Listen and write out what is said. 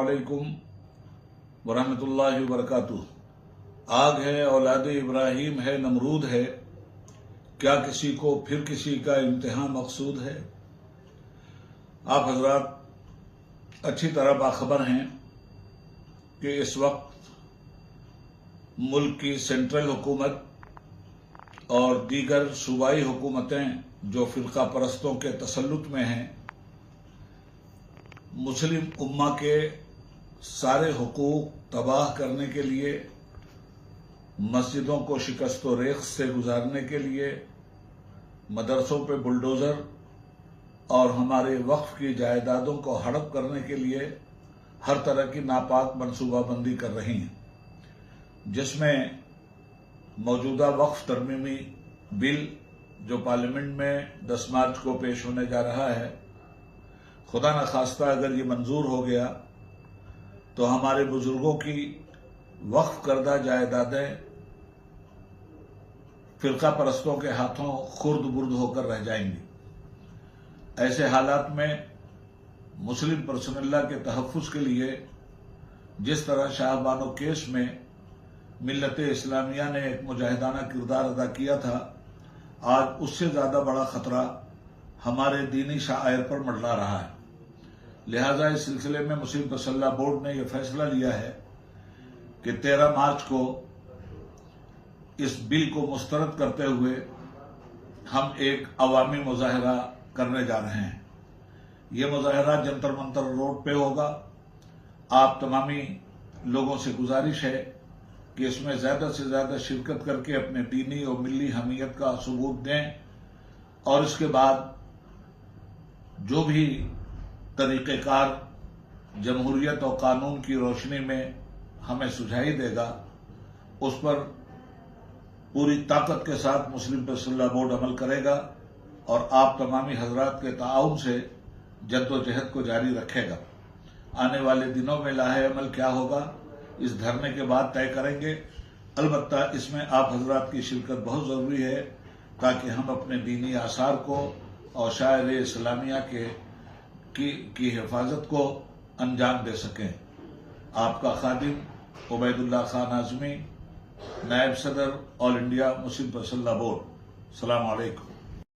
अस्सलामुअलैकुम वरहमतुल्लाहि वबरकातुह। आग है, औलाद इब्राहिम है, नमरूद है, क्या किसी को फिर किसी का इम्तिहान मकसूद है। आप हजरात अच्छी तरह बाखबर हैं कि इस वक्त मुल्क की सेंट्रल हुकूमत और दीगर सूबाई हुकूमतें जो फिरका परस्तों के तसल्लुत में हैं, मुस्लिम उम्मा के सारे हुकूक तबाह करने के लिए, मस्जिदों को शिकस्त व रेख से गुजारने के लिए, मदरसों पे बुलडोज़र और हमारे वक्फ की जायदादों को हड़प करने के लिए हर तरह की नापाक मनसूबाबंदी कर रही हैं, जिसमें मौजूदा वक्फ तरमीमी बिल जो पार्लियामेंट में 10 मार्च को पेश होने जा रहा है, खुदा न खास्ता अगर ये मंजूर हो गया तो हमारे बुजुर्गों की वक्फ करदा जायदादें फिरका परस्तों के हाथों खुर्द बुर्द होकर रह जाएंगी। ऐसे हालात में मुस्लिम पर्सनल्लाह के तहफ़्फ़ुज़ के लिए जिस तरह शाह बानो केस में मिल्लत इस्लामिया ने एक मुजाहिदाना किरदार अदा किया था, आज उससे ज़्यादा बड़ा ख़तरा हमारे दीनी शाआयर पर मंडरा रहा है। लिहाजा इस सिलसिले में मुस्लिम पर्सनल्लाह बोर्ड ने यह फैसला लिया है कि 13 मार्च को इस बिल को मुस्तरद करते हुए हम एक अवामी मुजाहिरा करने जा रहे हैं। यह मुजाहिरा जंतर मंतर रोड पे होगा। आप तमामी लोगों से गुजारिश है कि इसमें ज़्यादा से ज़्यादा शिरकत करके अपने दीनी और मिली हमीयत का सबूत दें, और इसके बाद जो भी तरीक़ेकार जमहूरियत और कानून की रोशनी में हमें सुझाई देगा, उस पर पूरी ताकत के साथ मुस्लिम पर्सनल्लाह बोर्ड अमल करेगा और आप तमामी हजरात के ताउन से जद्दोजहद को जारी रखेगा। आने वाले दिनों में लाहे अमल क्या होगा, इस धरने के बाद तय करेंगे। अलबत्ता इसमें आप हजरात की शिरकत बहुत ज़रूरी है ताकि हम अपने दीनी आसार को और शायर इस्लामिया की हिफाजत को अंजाम दे सकें। आपका खादिम उबैदुल्लाह खान आज़मी, नायब सदर ऑल इंडिया मुस्लिम पर्सनल्लाह बोर्ड। अस्सलामु अलैकुम।